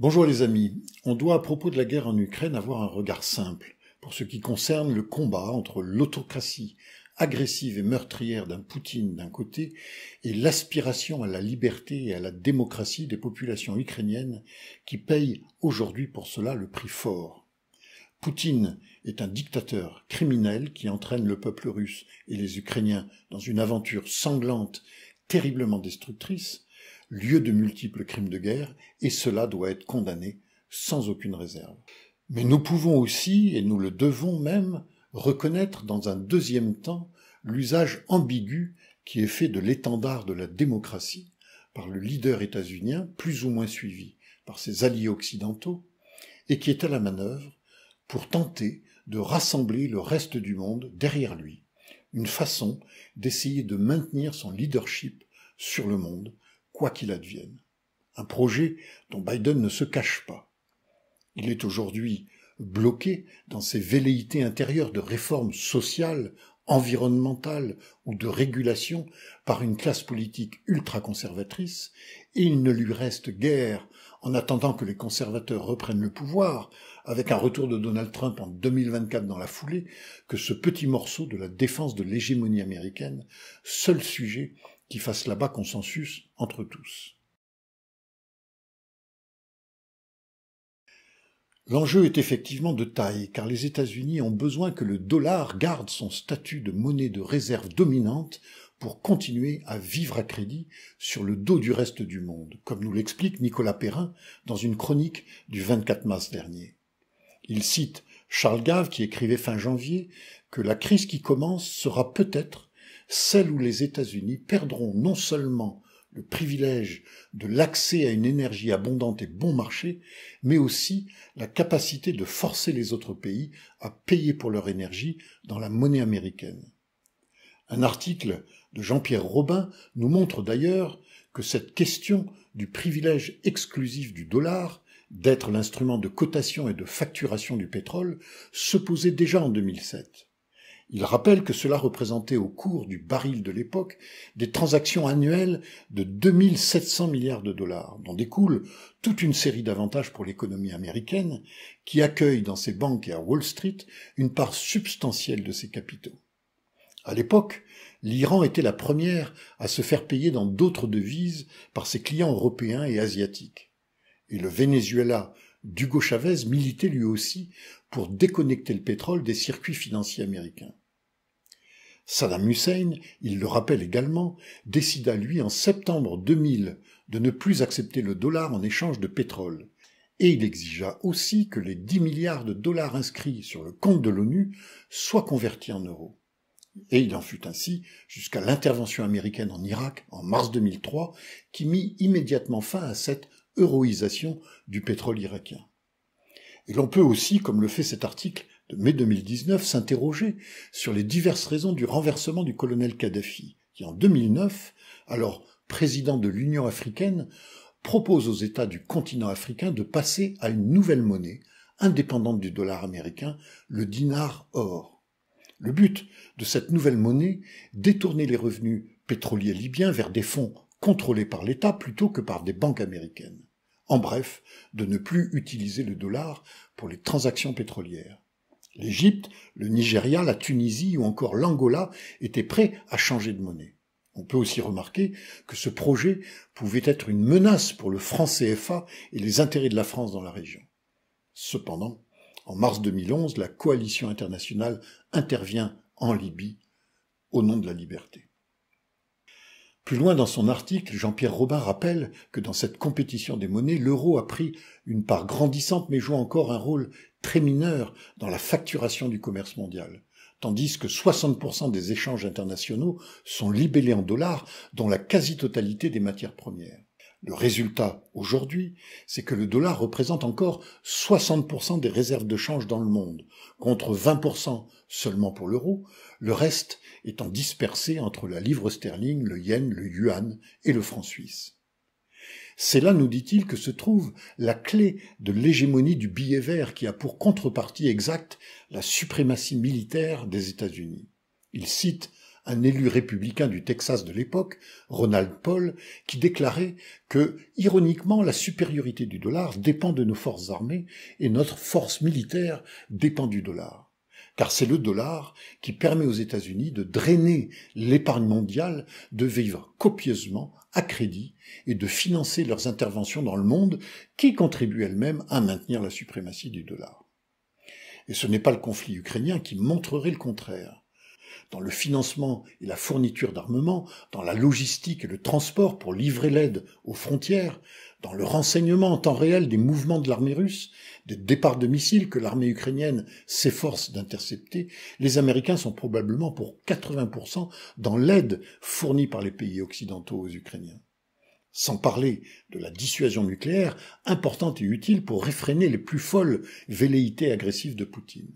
Bonjour les amis, on doit à propos de la guerre en Ukraine avoir un regard simple pour ce qui concerne le combat entre l'autocratie agressive et meurtrière d'un Poutine d'un côté et l'aspiration à la liberté et à la démocratie des populations ukrainiennes qui payent aujourd'hui pour cela le prix fort. Poutine est un dictateur criminel qui entraîne le peuple russe et les Ukrainiens dans une aventure sanglante, terriblement destructrice, lieu de multiples crimes de guerre, et cela doit être condamné sans aucune réserve. Mais nous pouvons aussi, et nous le devons même, reconnaître dans un deuxième temps l'usage ambigu qui est fait de l'étendard de la démocratie par le leader états-unien, plus ou moins suivi par ses alliés occidentaux, et qui est à la manœuvre pour tenter de rassembler le reste du monde derrière lui, une façon d'essayer de maintenir son leadership sur le monde, quoi qu'il advienne. Un projet dont Biden ne se cache pas. Il est aujourd'hui bloqué dans ses velléités intérieures de réformes sociales, environnementales ou de régulation par une classe politique ultra-conservatrice, et il ne lui reste guère, en attendant que les conservateurs reprennent le pouvoir, avec un retour de Donald Trump en 2024 dans la foulée, que ce petit morceau de la défense de l'hégémonie américaine, seul sujet qui fasse là-bas consensus entre tous. L'enjeu est effectivement de taille, car les États-Unis ont besoin que le dollar garde son statut de monnaie de réserve dominante pour continuer à vivre à crédit sur le dos du reste du monde, comme nous l'explique Nicolas Perrin dans une chronique du 24 mars dernier. Il cite Charles Gave qui écrivait fin janvier que la crise qui commence sera peut-être celle où les États-Unis perdront non seulement le privilège de l'accès à une énergie abondante et bon marché, mais aussi la capacité de forcer les autres pays à payer pour leur énergie dans la monnaie américaine. Un article de Jean-Pierre Robin nous montre d'ailleurs que cette question du privilège exclusif du dollar, d'être l'instrument de cotation et de facturation du pétrole, se posait déjà en 2007. Il rappelle que cela représentait au cours du baril de l'époque des transactions annuelles de 2700 milliards de dollars, dont découle toute une série d'avantages pour l'économie américaine, qui accueille dans ses banques et à Wall Street une part substantielle de ses capitaux. À l'époque, l'Iran était la première à se faire payer dans d'autres devises par ses clients européens et asiatiques. Et le Venezuela d'Hugo Chavez militait lui aussi pour déconnecter le pétrole des circuits financiers américains. Saddam Hussein, il le rappelle également, décida lui en septembre 2000 de ne plus accepter le dollar en échange de pétrole. Et il exigea aussi que les 10 milliards de dollars inscrits sur le compte de l'ONU soient convertis en euros. Et il en fut ainsi jusqu'à l'intervention américaine en Irak en mars 2003 qui mit immédiatement fin à cette euroïsation du pétrole irakien. Et l'on peut aussi, comme le fait cet article de mai 2019, s'interroger sur les diverses raisons du renversement du colonel Kadhafi, qui en 2009, alors président de l'Union africaine, propose aux États du continent africain de passer à une nouvelle monnaie, indépendante du dollar américain, le dinar or. Le but de cette nouvelle monnaie, détourner les revenus pétroliers libyens vers des fonds contrôlés par l'État plutôt que par des banques américaines. En bref, de ne plus utiliser le dollar pour les transactions pétrolières. L'Égypte, le Nigeria, la Tunisie ou encore l'Angola étaient prêts à changer de monnaie. On peut aussi remarquer que ce projet pouvait être une menace pour le franc CFA et les intérêts de la France dans la région. Cependant, en mars 2011, la coalition internationale intervient en Libye au nom de la liberté. Plus loin dans son article, Jean-Pierre Robin rappelle que dans cette compétition des monnaies, l'euro a pris une part grandissante mais joue encore un rôle très mineur dans la facturation du commerce mondial, tandis que 60% des échanges internationaux sont libellés en dollars, dont la quasi-totalité des matières premières. Le résultat, aujourd'hui, c'est que le dollar représente encore 60% des réserves de change dans le monde, contre 20% seulement pour l'euro, le reste étant dispersé entre la livre sterling, le yen, le yuan et le franc suisse. C'est là, nous dit-il, que se trouve la clé de l'hégémonie du billet vert qui a pour contrepartie exacte la suprématie militaire des États-Unis. Il cite un élu républicain du Texas de l'époque, Ronald Paul, qui déclarait que, ironiquement, la supériorité du dollar dépend de nos forces armées et notre force militaire dépend du dollar. Car c'est le dollar qui permet aux États-Unis de drainer l'épargne mondiale, de vivre copieusement, à crédit, et de financer leurs interventions dans le monde qui contribuent elles-mêmes à maintenir la suprématie du dollar. Et ce n'est pas le conflit ukrainien qui montrerait le contraire. Dans le financement et la fourniture d'armement, dans la logistique et le transport pour livrer l'aide aux frontières, dans le renseignement en temps réel des mouvements de l'armée russe, des départs de missiles que l'armée ukrainienne s'efforce d'intercepter, les Américains sont probablement pour 80% dans l'aide fournie par les pays occidentaux aux Ukrainiens. Sans parler de la dissuasion nucléaire, importante et utile pour réfréner les plus folles velléités agressives de Poutine.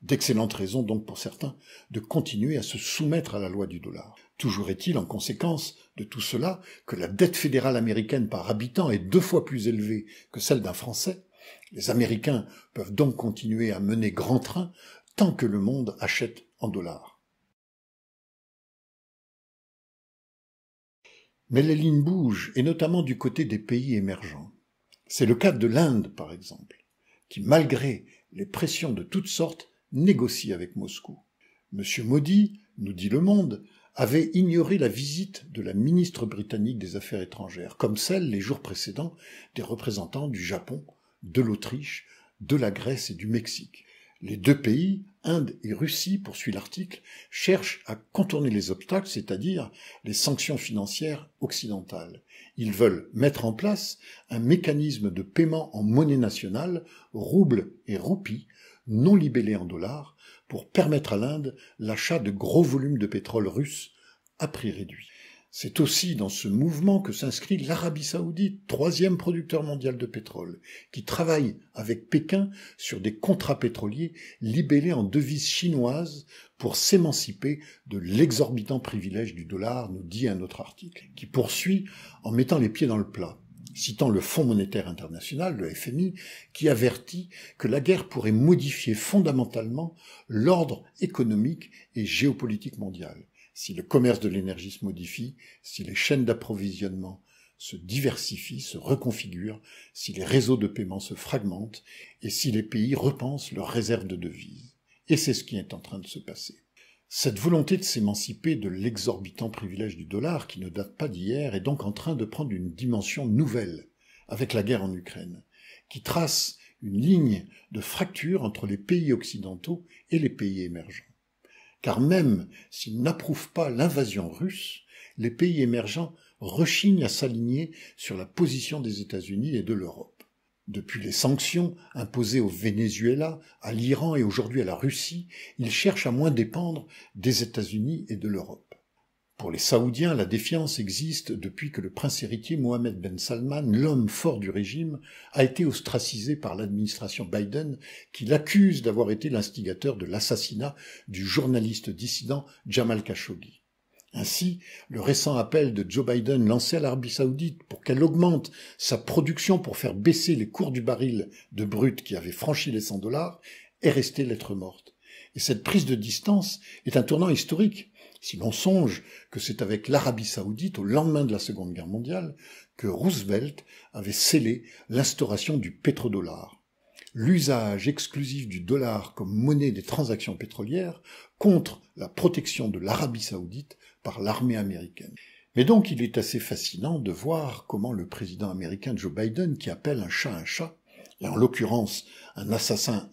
D'excellentes raisons donc pour certains de continuer à se soumettre à la loi du dollar. Toujours est-il en conséquence de tout cela que la dette fédérale américaine par habitant est 2 fois plus élevée que celle d'un Français. Les Américains peuvent donc continuer à mener grand train tant que le monde achète en dollars. Mais les lignes bougent, et notamment du côté des pays émergents. C'est le cas de l'Inde, par exemple, qui, malgré les pressions de toutes sortes, négocie avec Moscou. M. Modi, nous dit Le Monde, avait ignoré la visite de la ministre britannique des Affaires étrangères, comme celle, les jours précédents, des représentants du Japon, de l'Autriche, de la Grèce et du Mexique. Les 2 pays, Inde et Russie, poursuit l'article, cherchent à contourner les obstacles, c'est-à-dire les sanctions financières occidentales. Ils veulent mettre en place un mécanisme de paiement en monnaie nationale, rouble et roupie, non libellés en dollars, pour permettre à l'Inde l'achat de gros volumes de pétrole russe à prix réduit. C'est aussi dans ce mouvement que s'inscrit l'Arabie Saoudite, 3e producteur mondial de pétrole, qui travaille avec Pékin sur des contrats pétroliers libellés en devises chinoises pour s'émanciper de l'exorbitant privilège du dollar, nous dit un autre article, qui poursuit en mettant les pieds dans le plat, citant le Fonds monétaire international, le FMI, qui avertit que la guerre pourrait modifier fondamentalement l'ordre économique et géopolitique mondial. Si le commerce de l'énergie se modifie, si les chaînes d'approvisionnement se diversifient, se reconfigurent, si les réseaux de paiement se fragmentent, et si les pays repensent leurs réserves de devises. Et c'est ce qui est en train de se passer. Cette volonté de s'émanciper de l'exorbitant privilège du dollar, qui ne date pas d'hier, est donc en train de prendre une dimension nouvelle, avec la guerre en Ukraine, qui trace une ligne de fracture entre les pays occidentaux et les pays émergents. Car même s'ils n'approuvent pas l'invasion russe, les pays émergents rechignent à s'aligner sur la position des États-Unis et de l'Europe. Depuis les sanctions imposées au Venezuela, à l'Iran et aujourd'hui à la Russie, ils cherchent à moins dépendre des États-Unis et de l'Europe. Pour les Saoudiens, la défiance existe depuis que le prince héritier Mohammed Ben Salman, l'homme fort du régime, a été ostracisé par l'administration Biden, qui l'accuse d'avoir été l'instigateur de l'assassinat du journaliste dissident Jamal Khashoggi. Ainsi, le récent appel de Joe Biden lancé à l'Arabie Saoudite pour qu'elle augmente sa production pour faire baisser les cours du baril de brut qui avait franchi les $100 est resté lettre morte. Et cette prise de distance est un tournant historique. Si l'on songe que c'est avec l'Arabie Saoudite, au lendemain de la Seconde Guerre mondiale, que Roosevelt avait scellé l'instauration du pétrodollar, l'usage exclusif du dollar comme monnaie des transactions pétrolières contre la protection de l'Arabie Saoudite par l'armée américaine. Mais donc il est assez fascinant de voir comment le président américain Joe Biden, qui appelle un chat, et en l'occurrence un assassin,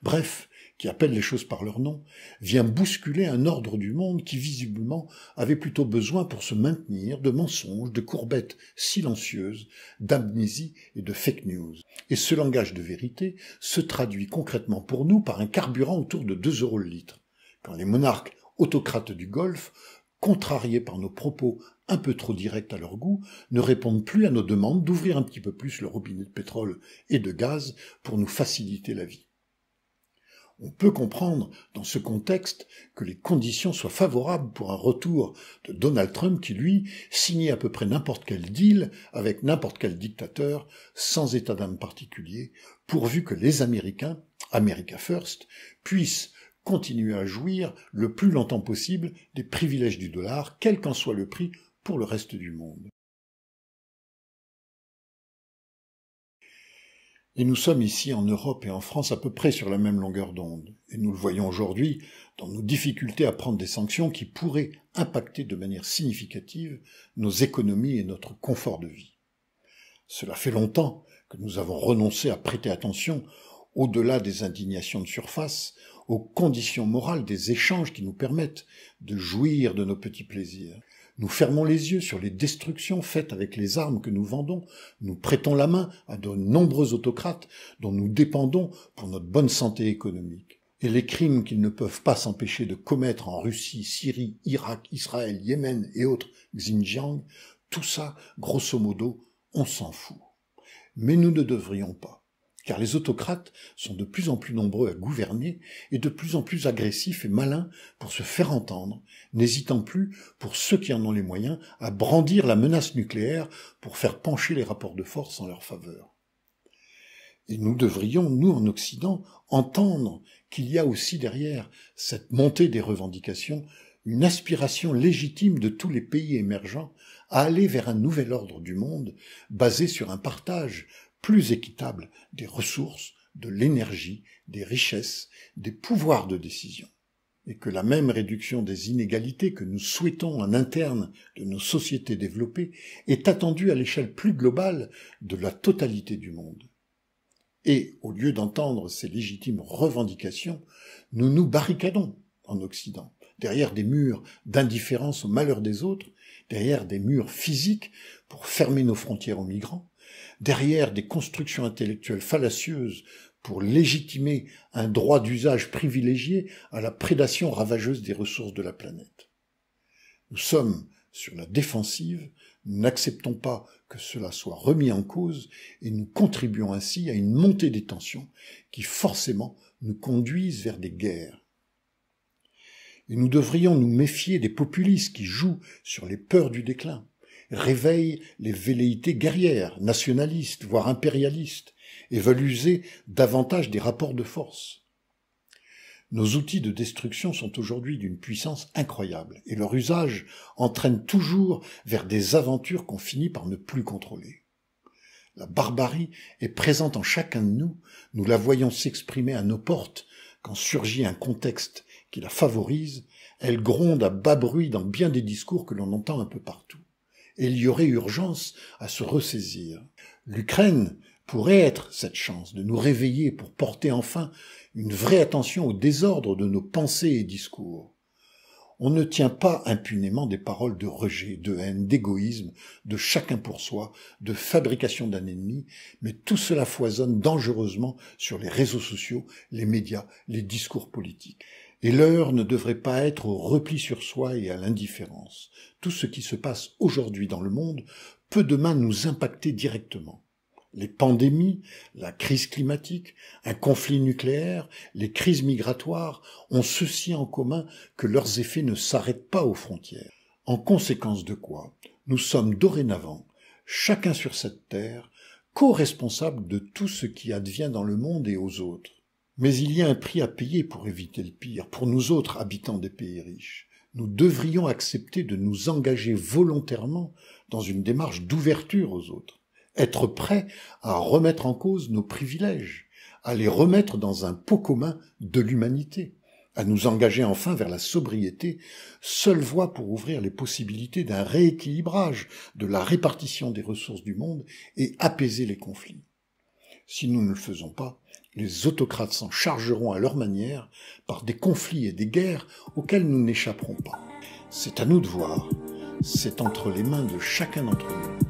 bref, qui appelle les choses par leur nom, vient bousculer un ordre du monde qui visiblement avait plutôt besoin pour se maintenir de mensonges, de courbettes silencieuses, d'amnésie et de fake news. Et ce langage de vérité se traduit concrètement pour nous par un carburant autour de 2 € le litre. Quand les monarques autocrates du Golfe, contrariés par nos propos un peu trop directs à leur goût, ne répondent plus à nos demandes d'ouvrir un petit peu plus le robinet de pétrole et de gaz pour nous faciliter la vie. On peut comprendre, dans ce contexte, que les conditions soient favorables pour un retour de Donald Trump qui, lui, signait à peu près n'importe quel deal avec n'importe quel dictateur, sans état d'âme particulier, pourvu que les Américains, America First, puissent continuer à jouir le plus longtemps possible des privilèges du dollar, quel qu'en soit le prix pour le reste du monde. Et nous sommes ici en Europe et en France à peu près sur la même longueur d'onde. Et nous le voyons aujourd'hui dans nos difficultés à prendre des sanctions qui pourraient impacter de manière significative nos économies et notre confort de vie. Cela fait longtemps que nous avons renoncé à prêter attention, au-delà des indignations de surface, aux conditions morales des échanges qui nous permettent de jouir de nos petits plaisirs. Nous fermons les yeux sur les destructions faites avec les armes que nous vendons, nous prêtons la main à de nombreux autocrates dont nous dépendons pour notre bonne santé économique. Et les crimes qu'ils ne peuvent pas s'empêcher de commettre en Russie, Syrie, Irak, Israël, Yémen et autres Xinjiang, tout ça, grosso modo, on s'en fout. Mais nous ne devrions pas. Car les autocrates sont de plus en plus nombreux à gouverner et de plus en plus agressifs et malins pour se faire entendre, n'hésitant plus, pour ceux qui en ont les moyens, à brandir la menace nucléaire pour faire pencher les rapports de force en leur faveur. Et nous devrions, nous en Occident, entendre qu'il y a aussi derrière cette montée des revendications une aspiration légitime de tous les pays émergents à aller vers un nouvel ordre du monde basé sur un partage plus équitable des ressources, de l'énergie, des richesses, des pouvoirs de décision. Et que la même réduction des inégalités que nous souhaitons en interne de nos sociétés développées est attendue à l'échelle plus globale de la totalité du monde. Et, au lieu d'entendre ces légitimes revendications, nous nous barricadons en Occident, derrière des murs d'indifférence au malheur des autres, derrière des murs physiques pour fermer nos frontières aux migrants, derrière des constructions intellectuelles fallacieuses pour légitimer un droit d'usage privilégié à la prédation ravageuse des ressources de la planète. Nous sommes sur la défensive, nous n'acceptons pas que cela soit remis en cause et nous contribuons ainsi à une montée des tensions qui forcément nous conduisent vers des guerres. Et nous devrions nous méfier des populistes qui jouent sur les peurs du déclin, réveillent les velléités guerrières, nationalistes, voire impérialistes, et veulent user davantage des rapports de force. Nos outils de destruction sont aujourd'hui d'une puissance incroyable, et leur usage entraîne toujours vers des aventures qu'on finit par ne plus contrôler. La barbarie est présente en chacun de nous, nous la voyons s'exprimer à nos portes quand surgit un contexte qui la favorise, elle gronde à bas bruit dans bien des discours que l'on entend un peu partout. Et il y aurait urgence à se ressaisir. L'Ukraine pourrait être cette chance de nous réveiller pour porter enfin une vraie attention au désordre de nos pensées et discours. On ne tient pas impunément des paroles de rejet, de haine, d'égoïsme, de chacun pour soi, de fabrication d'un ennemi, mais tout cela foisonne dangereusement sur les réseaux sociaux, les médias, les discours politiques. Et l'heure ne devrait pas être au repli sur soi et à l'indifférence. Tout ce qui se passe aujourd'hui dans le monde peut demain nous impacter directement. Les pandémies, la crise climatique, un conflit nucléaire, les crises migratoires ont ceci en commun que leurs effets ne s'arrêtent pas aux frontières. En conséquence de quoi, nous sommes dorénavant, chacun sur cette terre, co-responsables de tout ce qui advient dans le monde et aux autres. Mais il y a un prix à payer pour éviter le pire, pour nous autres habitants des pays riches. Nous devrions accepter de nous engager volontairement dans une démarche d'ouverture aux autres, être prêts à remettre en cause nos privilèges, à les remettre dans un pot commun de l'humanité, à nous engager enfin vers la sobriété, seule voie pour ouvrir les possibilités d'un rééquilibrage de la répartition des ressources du monde et apaiser les conflits. Si nous ne le faisons pas, les autocrates s'en chargeront à leur manière par des conflits et des guerres auxquels nous n'échapperons pas. C'est à nous de voir, c'est entre les mains de chacun d'entre nous.